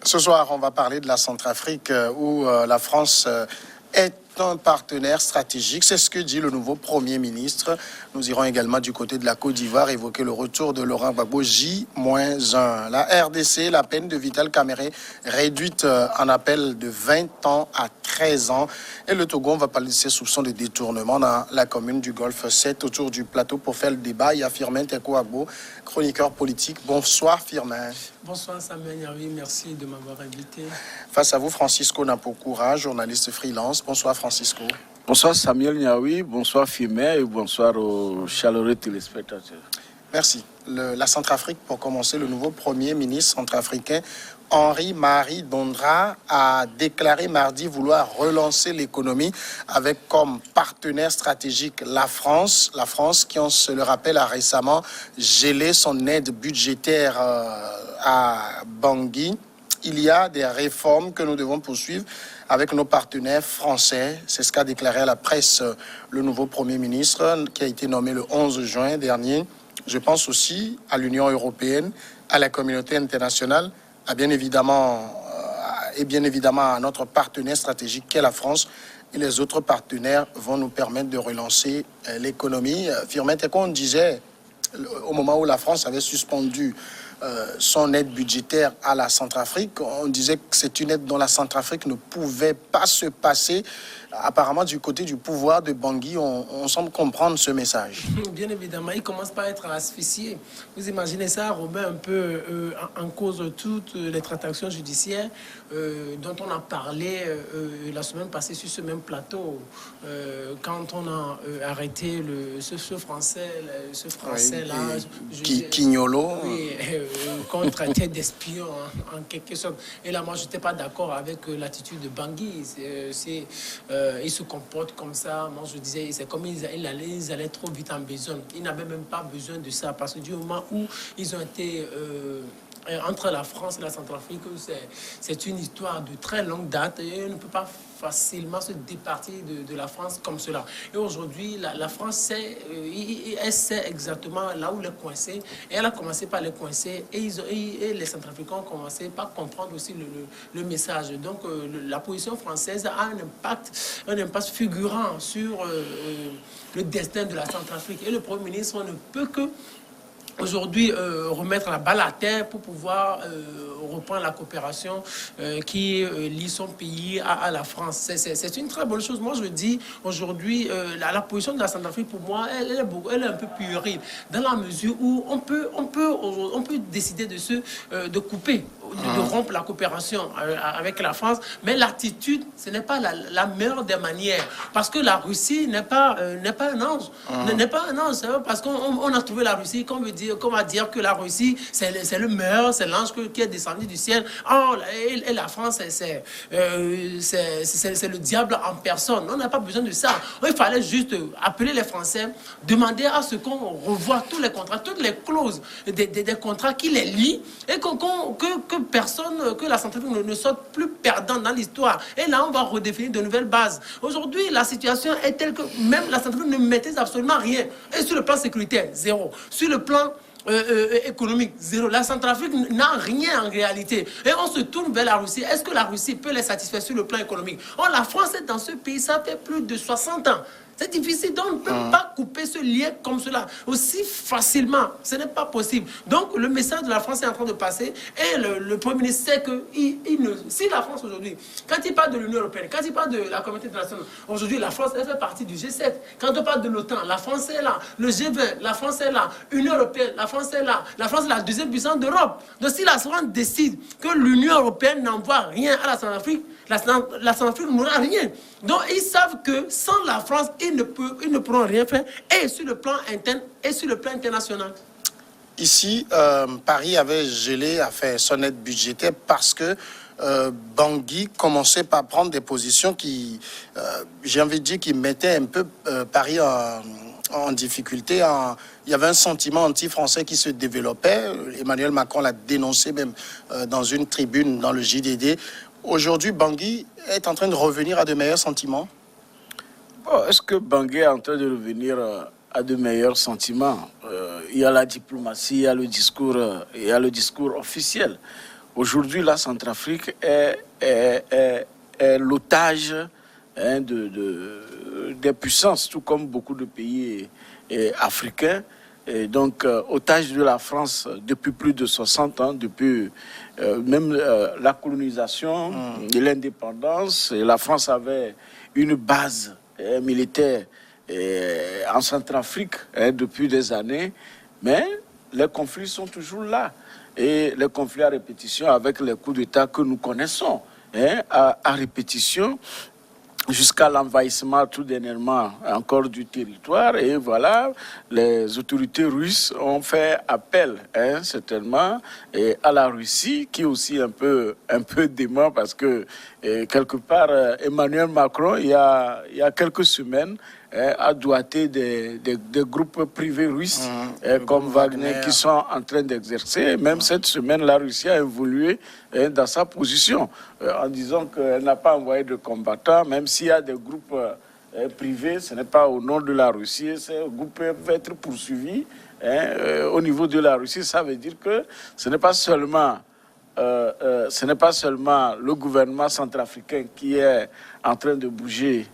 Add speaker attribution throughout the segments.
Speaker 1: Ce soir, on va parler de la Centrafrique où la France est un partenaire stratégique. C'est ce que dit le nouveau Premier ministre. Nous irons également du côté de la Côte d'Ivoire évoquer le retour de Laurent Gbagbo J-1. La RDC, la peine de Vital Kamerhe réduite en appel de 20 ans à 13 ans. Et le Togo, on va parler de ses soupçons de détournement dans la commune du Golfe 7 autour du plateau pour faire le débat. Il y a Firmin Teko Agbo, chroniqueur politique. Bonsoir Firmin.
Speaker 2: Bonsoir Samuel Niaoui, merci de m'avoir invité.
Speaker 1: Face à vous, Francisco Napokoura, journaliste freelance. Bonsoir Francisco.
Speaker 3: Bonsoir Samuel Niaoui, bonsoir Firmin et bonsoir aux chaleureux téléspectateurs.
Speaker 1: Merci. La Centrafrique, pour commencer, le nouveau Premier ministre centrafricain, Henri-Marie Dondra, a déclaré mardi vouloir relancer l'économie avec comme partenaire stratégique la France. La France qui, on se le rappelle, a récemment gelé son aide budgétaire à Bangui. Il y a des réformes que nous devons poursuivre avec nos partenaires français. C'est ce qu'a déclaré à la presse le nouveau Premier ministre qui a été nommé le 11 juin dernier. Je pense aussi à l'Union européenne, à la communauté internationale, à bien évidemment à notre partenaire stratégique qu'est la France. Et les autres partenaires vont nous permettre de relancer l'économie. Firmin Teko, on disait au moment où la France avait suspendu son aide budgétaire à la Centrafrique, on disait que c'est une aide dont la Centrafrique ne pouvait pas se passer. Apparemment, du côté du pouvoir de Bangui, on semble comprendre ce message.
Speaker 2: Bien évidemment, il commence par être asphyxié. Vous imaginez ça, remet un peu en cause toutes les transactions judiciaires dont on a parlé la semaine passée sur ce même plateau, quand on a arrêté ce Français-là,
Speaker 1: Quignolo.
Speaker 2: Oui, qu'on traitait d'espion en quelque sorte. Et là, moi, je n'étais pas d'accord avec l'attitude de Bangui. Ils se comportent comme ça. Moi, je disais, c'est comme ils allaient trop vite en besogne. Ils n'avaient même pas besoin de ça parce que du moment où ils ont été entre la France et la Centrafrique, c'est une histoire de très longue date et on ne peut pas facilement se départir de la France comme cela. Et aujourd'hui, la France elle sait exactement là où elle est coincée et elle a commencé par les coincer et les Centrafricains ont commencé par comprendre aussi le message. Donc la position française a un impact figurant sur le destin de la Centrafrique. Et le Premier ministre ne peut que aujourd'hui remettre la balle à terre pour pouvoir reprendre la coopération qui lie son pays à la France. C'est une très bonne chose. Moi, je dis aujourd'hui, la position de la Centrafrique, pour moi, elle est un peu puérile, dans la mesure où on peut décider de couper, de rompre la coopération avec la France, mais l'attitude, ce n'est pas la meilleure des manières, parce que la Russie n'est pas un ange, n'est pas un ange, parce qu'on a trouvé la Russie, qu'on va dire que la Russie, c'est le meilleur, c'est l'ange qui est descendu du ciel. Oh, et la France, c'est le diable en personne. On n'a pas besoin de ça. Il fallait juste appeler les Français, demander à ce qu'on revoie tous les contrats, toutes les clauses des contrats qui les lient, et que la Centrafrique ne sorte plus perdant dans l'histoire. Et là, on va redéfinir de nouvelles bases. Aujourd'hui, la situation est telle que même la Centrafrique ne maîtrise absolument rien. Et sur le plan sécuritaire, zéro. Sur le plan économique, zéro. La Centrafrique n'a rien en réalité. Et on se tourne vers la Russie. Est-ce que la Russie peut les satisfaire sur le plan économique? Oh, la France est dans ce pays, ça fait plus de 60 ans. C'est difficile, donc on ne peut pas couper ce lien comme cela aussi facilement. Ce n'est pas possible. Donc le message de la France est en train de passer et le Premier ministre sait que si la France aujourd'hui, quand il parle de l'Union européenne, quand il parle de la communauté internationale, aujourd'hui la France elle fait partie du G7. Quand on parle de l'OTAN, la France est là. Le G20, la France est là. L'Union européenne, la France est là. La France est la deuxième puissance d'Europe. Donc si la France décide que l'Union européenne n'envoie rien à la Centrafrique, la Centrafrique n'aura rien. Donc ils savent que sans la France, ils ne pourront rien faire, et sur le plan interne et sur le plan international.
Speaker 1: Ici, Paris avait gelé son aide budgétaire parce que Bangui commençait par prendre des positions qui, j'ai envie de dire, qui mettaient un peu Paris en difficulté. Il y avait un sentiment anti-français qui se développait. Emmanuel Macron l'a dénoncé même dans une tribune dans le JDD. Aujourd'hui, Bangui est en train de revenir à de meilleurs sentiments.
Speaker 3: Bon, est-ce que Bangui est en train de revenir à de meilleurs sentiments? Il y a la diplomatie, il y a le discours officiel. aujourd'hui, la Centrafrique est l'otage des puissances, tout comme beaucoup de pays africains. Et donc, otage de la France depuis plus de 60 ans, depuis même la colonisation et l'indépendance. Et la France avait une base militaire en Centrafrique depuis des années, mais les conflits sont toujours là. Et les conflits à répétition avec les coups d'État que nous connaissons, à répétition, jusqu'à l'envahissement tout dernièrement encore du territoire. Et voilà, les autorités russes ont fait appel certainement à la Russie, qui est aussi un peu dément, parce que quelque part Emmanuel Macron il y a quelques semaines a doigté des groupes privés russes comme Wagner qui sont en train d'exercer. Même cette semaine, la Russie a évolué dans sa position en disant qu'elle n'a pas envoyé de combattants, même s'il y a des groupes privés, ce n'est pas au nom de la Russie. Ces groupes peuvent être poursuivis au niveau de la Russie. Ça veut dire que ce n'est pas seulement le gouvernement centrafricain qui est en train de bouger,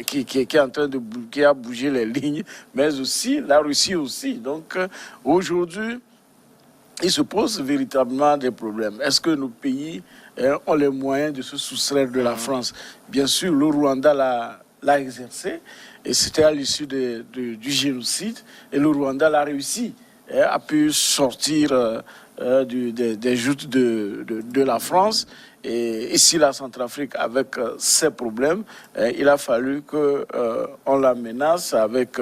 Speaker 3: qui a bougé les lignes, mais aussi la Russie aussi. Donc aujourd'hui, il se pose véritablement des problèmes. Est-ce que nos pays ont les moyens de se soustraire de la France? Bien sûr, le Rwanda l'a exercé, et c'était à l'issue du génocide, et le Rwanda l'a réussi, a pu sortir des joutes de la France. Et ici, la Centrafrique, avec ses problèmes, il a fallu qu'on la menace avec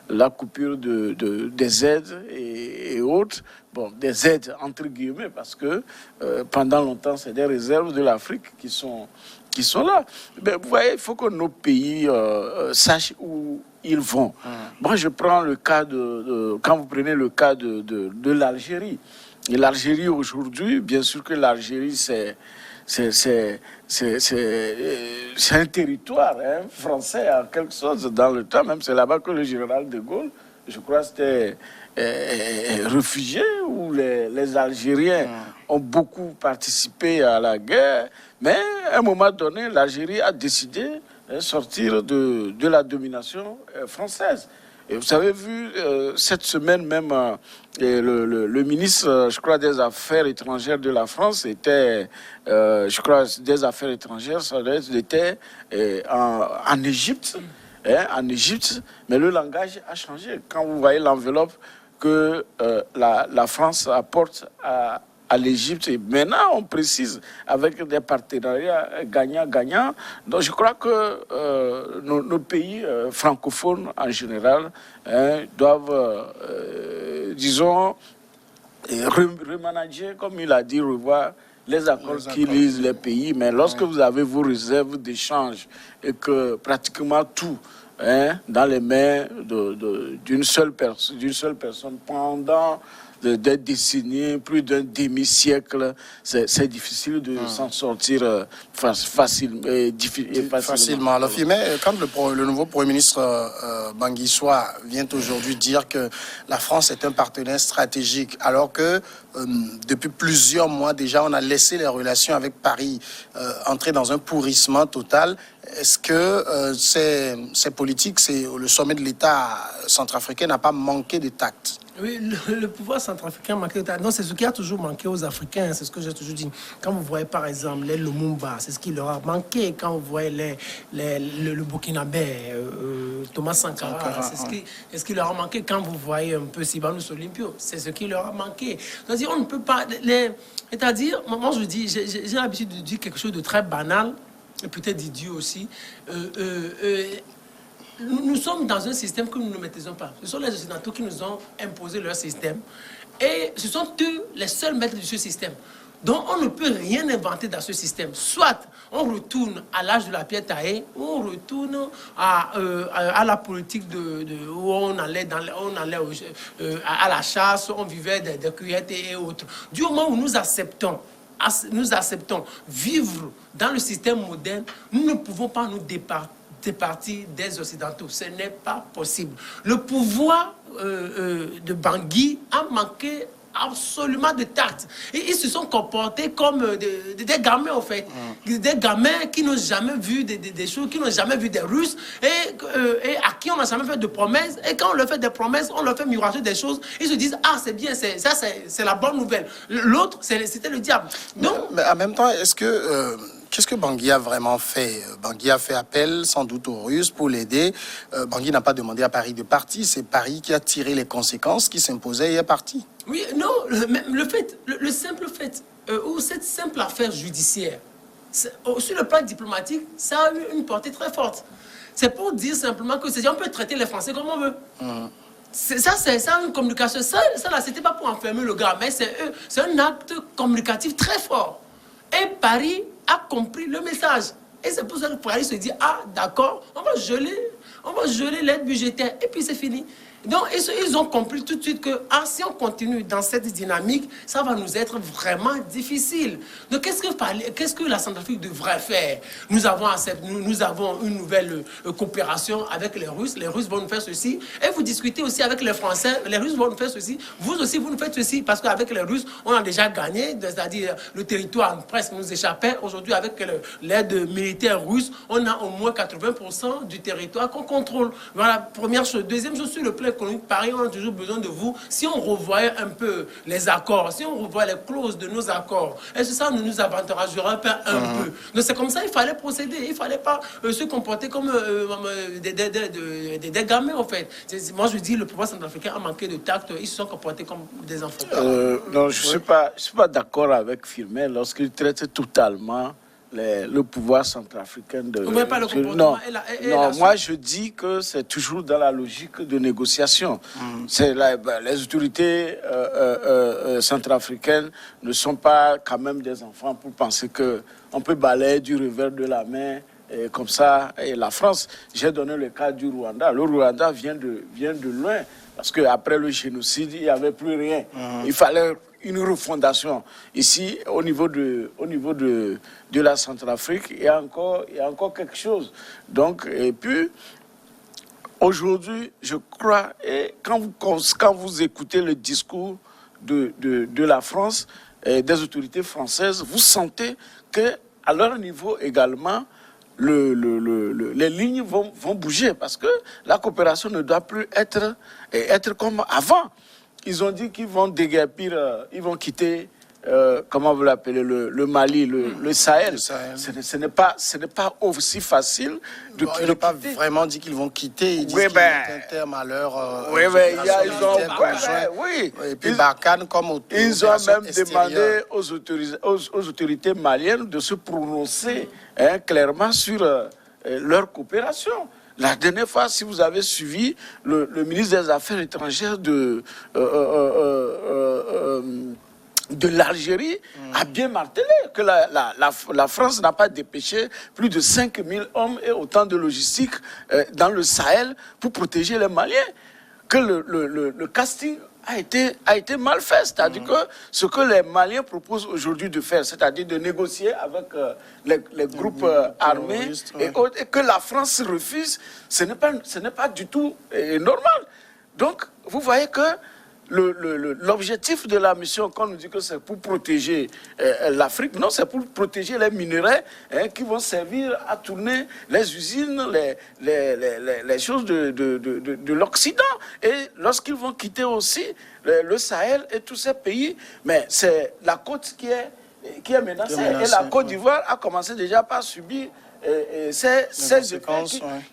Speaker 3: la coupure des aides et autres. Bon, des aides entre guillemets, parce que pendant longtemps, c'est des réserves de l'Afrique qui sont là. Mais vous voyez, il faut que nos pays sachent où ils vont. Moi, je prends le cas quand vous prenez le cas de l'Algérie. Et l'Algérie aujourd'hui, bien sûr que l'Algérie, c'est un territoire français en quelque sorte dans le temps. Même c'est là-bas que le général de Gaulle, je crois, c'était réfugié, où les Algériens ont beaucoup participé à la guerre. Mais à un moment donné, l'Algérie a décidé de sortir de la domination française. Et vous avez vu, cette semaine même, le ministre, je crois, des Affaires étrangères de la France était, je crois, des Affaires étrangères, ça était en Égypte. En Égypte, mais le langage a changé. Quand vous voyez l'enveloppe que la France apporte à l'Égypte, et maintenant on précise avec des partenariats gagnant-gagnant. Donc je crois que nos pays francophones en général doivent, disons, remanager, comme il a dit, revoir les accords qui lisent les pays. Mais lorsque vous avez vos réserves d'échange et que pratiquement tout dans les mains d'une seule personne pendant des décennies, plus d'un demi-siècle, c'est difficile de s'en sortir facilement.
Speaker 1: Alors, mais quand le nouveau Premier ministre Banguissois vient aujourd'hui dire que la France est un partenaire stratégique, alors que depuis plusieurs mois déjà, on a laissé les relations avec Paris entrer dans un pourrissement total, est-ce que ces politiques, le sommet de l'État centrafricain n'a pas manqué de tact?
Speaker 2: Oui, le pouvoir centrafricain manquait de tact. Non, c'est ce qui a toujours manqué aux Africains, c'est ce que j'ai toujours dit. Quand vous voyez par exemple les Lumumba, c'est ce qui leur a manqué. Quand vous voyez le Burkinabé, Thomas Sankara, c'est ce qui leur a manqué. Quand vous voyez un peu Sylvanus Olympio, c'est ce qui leur a manqué. C'est-à-dire, on ne peut pas... C'est-à-dire, moi je dis, j'ai l'habitude de dire quelque chose de très banal, et peut-être d'idiot aussi. Nous sommes dans un système que nous ne maîtrisons pas. Ce sont les Occidentaux qui nous ont imposé leur système. Et ce sont eux les seuls maîtres de ce système. Donc on ne peut rien inventer dans ce système. Soit on retourne à l'âge de la pierre taillée, ou on retourne à la politique où on allait, à la chasse, on vivait des cueillettes et autres. Du moment où nous acceptons vivre dans le système moderne, nous ne pouvons pas nous départir des Occidentaux. Ce n'est pas possible. Le pouvoir de Bangui a manqué absolument de tact. Et ils se sont comportés comme des gamins, en fait. Des gamins qui n'ont jamais vu des choses, qui n'ont jamais vu des Russes, et à qui on n'a jamais fait de promesses. Et quand on leur fait des promesses, on leur fait miroiter des choses. Ils se disent, ah, c'est bien, c'est la bonne nouvelle. L'autre, c'était le diable. Donc,
Speaker 1: mais en même temps, est-ce que... qu'est-ce que Bangui a vraiment fait? Bangui a fait appel sans doute aux Russes pour l'aider. Bangui n'a pas demandé à Paris de partir. C'est Paris qui a tiré les conséquences, qui s'imposait et est parti.
Speaker 2: oui, non, le simple fait, ou cette simple affaire judiciaire, sur le plan diplomatique, ça a eu une portée très forte. C'est pour dire simplement que on peut traiter les Français comme on veut. C'est une communication. Ça là, c'était pas pour enfermer le gars, mais c'est un acte communicatif très fort. Et Paris a compris le message. Et c'est pour ça que Paris se dit, ah, d'accord, on va geler l'aide budgétaire. Et puis c'est fini. Donc, ils ont compris tout de suite que si on continue dans cette dynamique, ça va nous être vraiment difficile. Donc, qu'est-ce que la Centrafrique devrait faire? Nous avons une nouvelle coopération avec les Russes. Les Russes vont nous faire ceci. Et vous discutez aussi avec les Français. Les Russes vont nous faire ceci. Vous aussi, vous nous faites ceci. Parce qu'avec les Russes, on a déjà gagné. C'est-à-dire, le territoire presque nous échappait. Aujourd'hui, avec l'aide militaire russe, on a au moins 80% du territoire qu'on contrôle. Voilà, première chose. Deuxième chose, sur le plan économique, Paris, on a toujours besoin de vous. Si on revoyait un peu les accords, si on revoyait les clauses de nos accords, est-ce que ça ne nous avantagerait pas un peu? Donc c'est comme ça qu'il fallait procéder. Il ne fallait pas se comporter comme des gamins, en fait. Moi, je dis, le pouvoir centrafricain a manqué de tact. Ils se sont comportés comme des enfants.
Speaker 3: Non, je ne suis pas d'accord avec Firmin lorsqu'il traite totalement le pouvoir centrafricain de...
Speaker 2: Vous ne voyez pas le comportement?
Speaker 3: Non, moi je dis que c'est toujours dans la logique de négociation. Les autorités centrafricaines ne sont pas quand même des enfants pour penser qu'on peut balayer du revers de la main et comme ça. Et la France, j'ai donné le cas du Rwanda. Le Rwanda vient de loin parce qu'après le génocide, il n'y avait plus rien. Il fallait une refondation. Ici, au niveau de la Centrafrique, il y a encore quelque chose. Donc, et puis, aujourd'hui, je crois, et quand vous écoutez le discours de la France, et des autorités françaises, vous sentez qu'à leur niveau également, les lignes vont bouger parce que la coopération ne doit plus être comme avant. Ils ont dit qu'ils vont déguerpir, ils vont quitter, comment vous l'appelez, le Mali, le Sahel. Ce n'est pas aussi facile de quitter.
Speaker 1: Ils n'ont pas vraiment dit qu'ils vont quitter. Ils disent qu'ils mettent un terme à leur...
Speaker 3: oui.
Speaker 1: Et puis Barkhane, comme
Speaker 3: ils ont même demandé aux autorités maliennes de se prononcer clairement sur leur coopération. La dernière fois, si vous avez suivi, le ministre des Affaires étrangères de l'Algérie a bien martelé que la France n'a pas dépêché plus de 5000 hommes et autant de logistique dans le Sahel pour protéger les Maliens. Que le casting a été mal fait. C'est-à-dire que ce que les Maliens proposent aujourd'hui de faire, c'est-à-dire de négocier avec les groupes armés et que la France refuse, ce n'est pas du tout normal. Donc, vous voyez que l'objectif de la mission, quand on nous dit que c'est pour protéger l'Afrique, non, c'est pour protéger les minerais qui vont servir à tourner les usines, les choses de l'Occident. Et lorsqu'ils vont quitter aussi le Sahel et tous ces pays, mais c'est la côte qui est menacée. Et la Côte d'Ivoire a commencé déjà par subir ces effets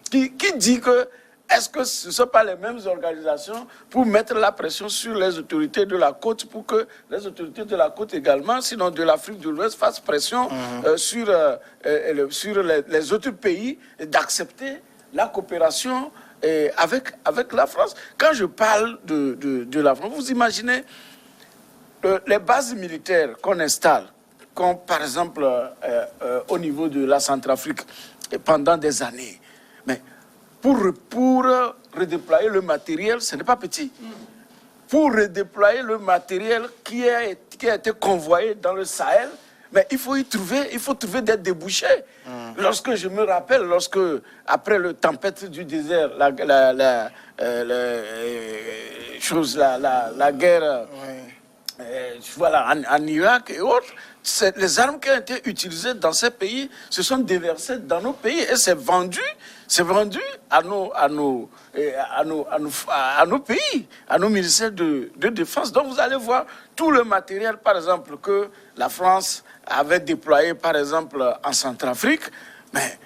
Speaker 3: qui dit que est-ce que ce ne sont pas les mêmes organisations pour mettre la pression sur les autorités de la côte pour que les autorités de la côte également, sinon de l'Afrique de l'Ouest, fassent pression sur les autres pays d'accepter la coopération avec la France? Quand je parle de la France, vous imaginez les bases militaires qu'on installe, comme par exemple au niveau de la Centrafrique pendant des années. Mais pour redéployer le matériel, ce n'est pas petit. Pour redéployer le matériel qui a été convoyé dans le Sahel, mais il faut trouver des débouchés. Lorsque je me rappelle, après le tempête du désert, la guerre voilà, en Irak et autres, les armes qui ont été utilisées dans ces pays se sont déversées dans nos pays et c'est vendu à nos pays, à nos ministères de défense. Donc vous allez voir tout le matériel, par exemple, que la France avait déployé, par exemple, en Centrafrique, mais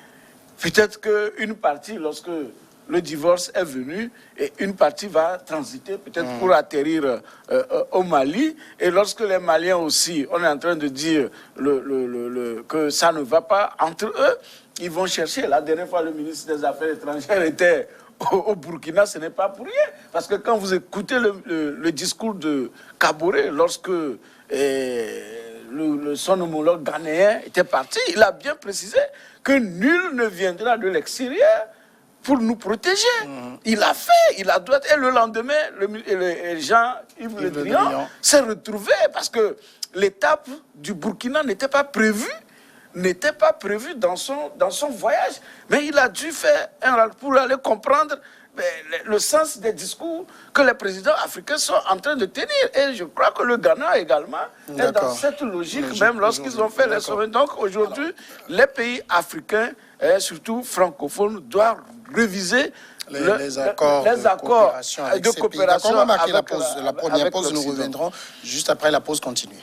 Speaker 3: peut-être qu'une partie, lorsque le divorce est venu, et une partie va transiter peut-être pour atterrir au Mali. Et lorsque les Maliens aussi, on est en train de dire que ça ne va pas entre eux, ils vont chercher. La dernière fois, le ministre des Affaires étrangères était au Burkina, ce n'est pas pour rien. Parce que quand vous écoutez le discours de Kaboré, lorsque son homologue ghanéen était parti, il a bien précisé que nul ne viendra de l'extérieur pour nous protéger. Il a fait, il a droit. Et le lendemain, Jean-Yves Le Drian s'est retrouvé parce que l'étape du Burkina n'était pas prévue dans son voyage. Mais il a dû faire pour aller comprendre le sens des discours que les présidents africains sont en train de tenir. Et je crois que le Ghana également est dans cette logique, même lorsqu'ils ont fait les sommets. Donc aujourd'hui, les pays africains, et surtout francophones, doivent réviser
Speaker 1: les accords de coopération. On va marquer la première pause, nous reviendrons juste après la pause continue.